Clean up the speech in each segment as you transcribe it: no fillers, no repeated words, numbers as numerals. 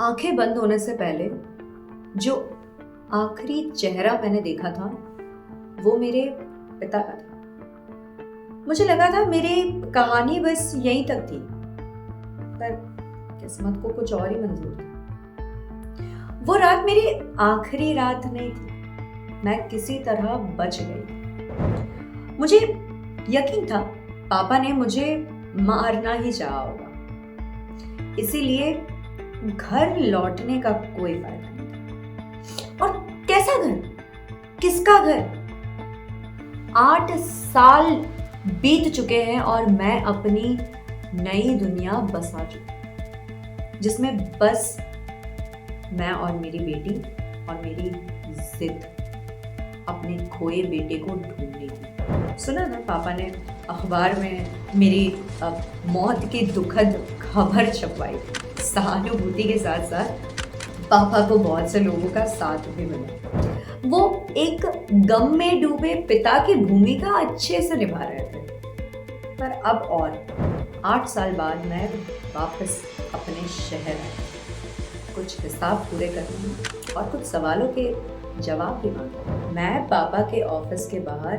आंखें बंद होने से पहले जो आखिरी चेहरा मैंने देखा था वो मेरे पिता का था। मुझे लगा था मेरी कहानी बस यहीं तक थी, पर किस्मत को कुछ और ही मंजूर था। वो रात मेरी आखिरी रात नहीं थी। मैं किसी तरह बच गई। मुझे यकीन था पापा ने मुझे मारना ही चाहा होगा, इसीलिए घर लौटने का कोई फायदा नहीं था। और कैसा घर, किसका घर? 8 साल बीत चुके हैं और मैं अपनी नई दुनिया बसा चुकी, जिसमें बस मैं और मेरी बेटी और मेरी जिद अपने खोए बेटे को ढूंढने की। सुना ना, पापा ने अखबार में मेरी मौत की दुखद खबर छपवाई थी। सहानुभूति के साथ साथ पापा को बहुत से लोगों का साथ भी मिला। वो एक गम में डूबे पिता की भूमिका अच्छे से निभा रहे थे। पर अब और 8 साल बाद मैं वापस अपने शहर आई, कुछ हिसाब पूरे करने और कुछ सवालों के जवाब भी मांगे। मैं पापा के ऑफिस के बाहर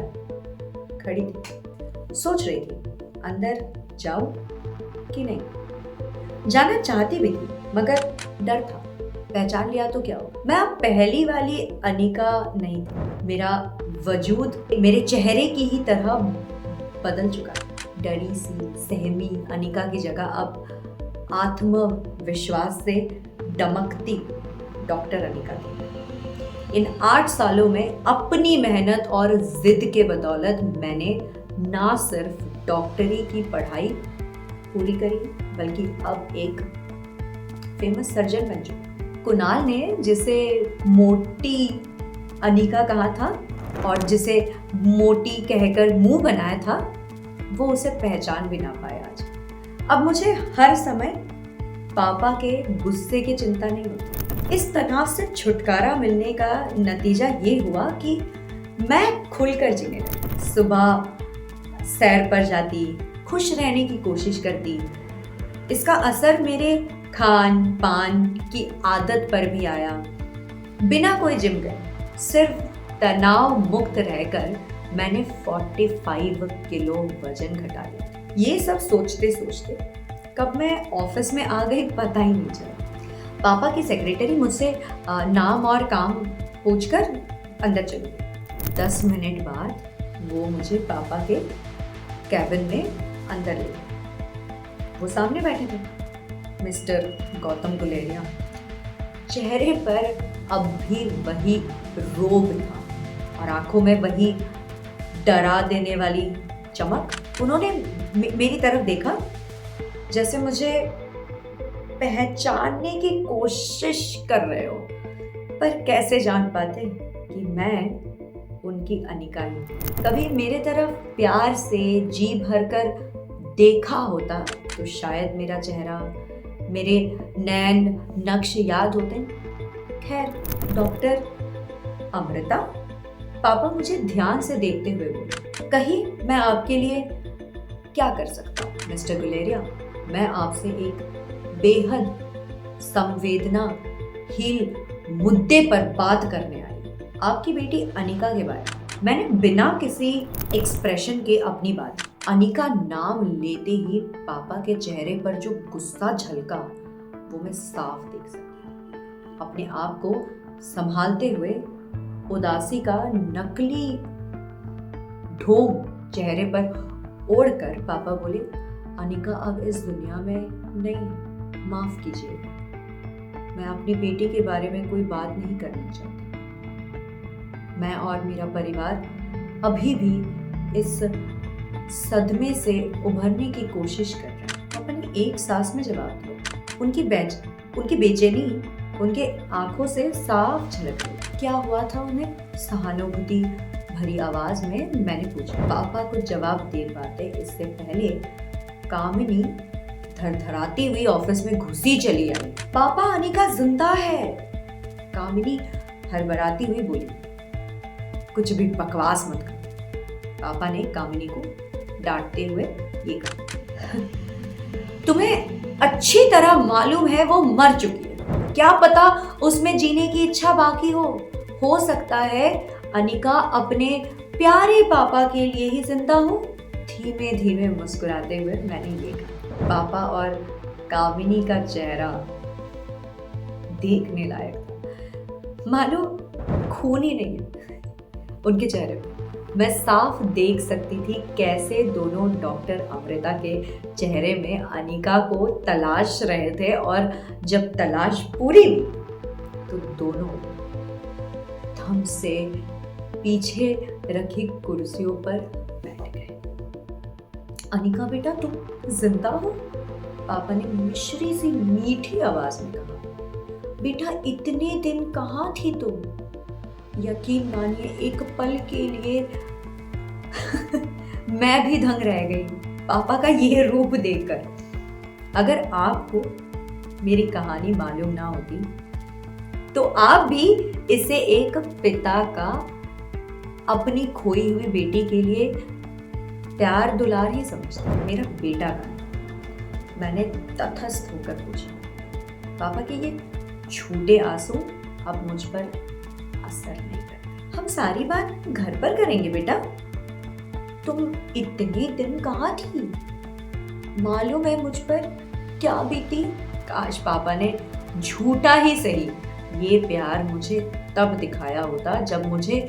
खड़ी थी, सोच रही थी अंदर जाऊं कि नहीं। जाना चाहती भी थी, मगर डर था, पहचान लिया तो क्या हो। मैं अब पहली वाली अनिका नहीं थी। मेरा वजूद मेरे चेहरे की ही तरह बदल चुका था। डरी सी सहमी अनिका की जगह अब आत्मविश्वास से डमकती डॉक्टर अनिका थी। इन 8 सालों में अपनी मेहनत और जिद के बदौलत मैंने ना सिर्फ डॉक्टरी की पढ़ाई पूरी करी, बल्कि अब एक फेमस सर्जन बन चुकी। कुणाल ने जिसे मोटी अनिका कहा था और जिसे मोटी कहकर मुंह बनाया था, वो उसे पहचान भी ना पाया आज। अब मुझे हर समय पापा के गुस्से की चिंता नहीं होती। इस तनाव से छुटकारा मिलने का नतीजा ये हुआ कि मैं खुलकर जीने लगी। सुबह सैर पर जाती, खुश रहने की कोशिश करती। इसका असर मेरे खान पान की आदत पर भी आया। बिना कोई जिम गए, सिर्फ तनाव मुक्त रहकर मैंने 45 किलो वजन घटा लिया। ये सब सोचते सोचते कब मैं ऑफिस में आ गई पता ही नहीं चला। पापा की सेक्रेटरी मुझसे नाम और काम पूछकर अंदर चली गई। 10 मिनट बाद वो मुझे पापा के कैबिन में अंदर ले गए। वो सामने बैठे थे, मिस्टर गौतम गुलेरिया। चेहरे पर अब भी वही रोब था और आंखों में वही डरा देने वाली चमक। उन्होंने मेरी तरफ देखा, जैसे मुझे पहचानने की कोशिश कर रहे हो, पर कैसे जान पाते कि मैं उनकी अनिका ही। कभी मेरे तरफ प्यार से जी भरकर देखा होता तो शायद मेरा चेहरा, मेरे नैन नक्श याद होते। खैर, डॉक्टर अमृता, पापा मुझे ध्यान से देखते हुए बोले, कही मैं आपके लिए क्या कर सकता हूँ? मिस्टर गुलेरिया, मैं आपसे एक बेहद संवेदनाहीन मुद्दे पर बात करने आई, आपकी बेटी अनिका के बारे में। मैंने बिना किसी एक्सप्रेशन के अपनी बात, अनिका नाम लेते ही पापा के चेहरे पर जो गुस्सा झलका वो मैं साफ देख सकती। अपने आप को संभालते हुए उदासी का नकली ढोंग चेहरे पर ओढ़कर पापा बोले, अनिका अब इस दुनिया में नहीं, माफ कीजिएगा, मैं अपनी बेटी के बारे में कोई बात नहीं करना चाहती। मैं और मेरा परिवार अभी भी इस सदमे से उभरने की कोशिश कर रहे हैं। अपनी एक सांस में जवाब दिया। उनकी बेचैनी उनके आंखों से साफ झलक रही। क्या हुआ था उन्हें? सहानुभूति भरी आवाज में मैंने पूछा। पापा को जवाब दे पाते इससे पहले कामिनी थरथराती हुई ऑफिस में घुसी चली आई। पापा, अनिका जिंदा है। कामिनी हड़बड़ाती हुई बोली, कुछ भी बकवास मत कर। पापा ने कामिनी को डांटते हुए ये कहा, तुम्हें अच्छी तरह मालूम है वो मर चुकी है। क्या पता उसमें जीने की इच्छा बाकी हो सकता है अनिका अपने प्यारे पापा के लिए ही जिंदा हो। धीमे धीमे मुस्कुराते हुए मैंने ये कहा। पापा और कामिनी का चेहरा देखने लायक था, मानो खून ही नहीं है उनके चेहरे पे। मैं साफ देख सकती थी कैसे दोनों डॉक्टर अमृता के चेहरे में अनिका को तलाश रहे थे, और जब तलाश पूरी हुई तो दोनों थम से पीछे रखी कुर्सियों पर बैठ गए। अनिका बेटा तुम जिंदा हो? पापा ने मिश्री सी मीठी आवाज में कहा। बेटा इतने दिन कहाँ थी तुम? यकीन मानिए एक पल के लिए मैं भी दंग रह गई पापा का ये रूप देखकर। अगर आपको मेरी कहानी मालूम ना होती तो आप भी इसे एक पिता का अपनी खोई हुई बेटी के लिए प्यार दुलार ही समझते। मेरा बेटा का। मैंने तटस्थ होकर पूछा। पापा के ये छोटे आंसू अब मुझ पर असर नहीं करते। हम सारी बात घर पर करेंगे बेटा। तुम इतने दिन कहाँ थी? मालूम है मुझ पर क्या बीती? काश पापा ने झूठा ही सही ये प्यार मुझे तब दिखाया होता जब मुझे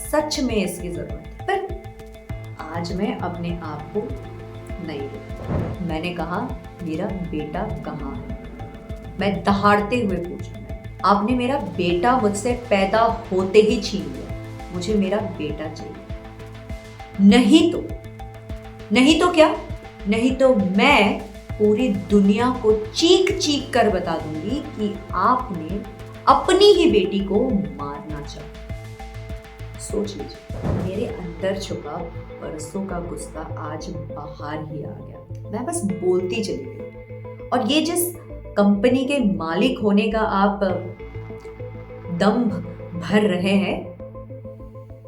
सच में इसकी जरूरत थी। पर आज मैं अपने आप को नहीं देखता। मैंने कहा मेरा बेटा कहाँ है? मैं दहाड़ते हुए पूछा। आपने मेरा बेटा मुझसे पैदा होते ही छीन लिया। मुझे मेरा बेटा चाहिए। नहीं तो क्या? नहीं तो मैं पूरी दुनिया को चीख चीख कर बता दूंगी कि आपने अपनी ही बेटी को मारना चाहा। सोच लीजिए मेरे अंदर छुपा बरसों का गुस्सा आज बाहर ही आ गया। मैं बस बोलती चली गई। और ये जिस कंपनी के मालिक होने का आप दम्भ भर रहे हैं,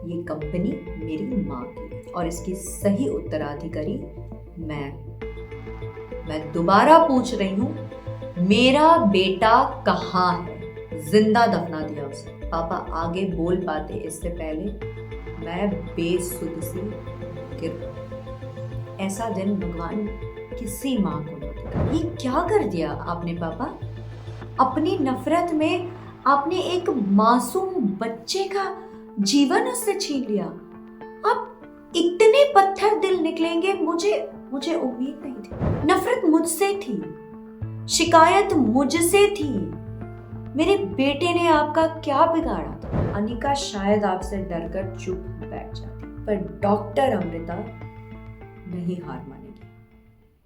ये कंपनी मेरी माँ की और इसकी सही उत्तराधिकारी मैं दोबारा पूछ रही हूँ, मेरा बेटा कहाँ है? जिंदा दफना दिया उसे। पापा आगे बोल पाते इससे पहले मैं बेसुध सी गिर पड़ी। ऐसा दिन भगवान किसी माँ को नहीं देता। ये क्या कर दिया आपने पापा? अपनी नफरत में आपने एक मासूम बच्चे का जीवन उससे छीन लिया। अब इतने पत्थर दिल निकलेंगे, मुझे उम्मीद नहीं थी। नफरत मुझसे थी, शिकायत मुझसे थी। मेरे बेटे ने आपका क्या बिगाड़ा था? अनिका शायद आपसे डरकर चुप बैठ जाती, पर डॉक्टर अमृता नहीं हार माने।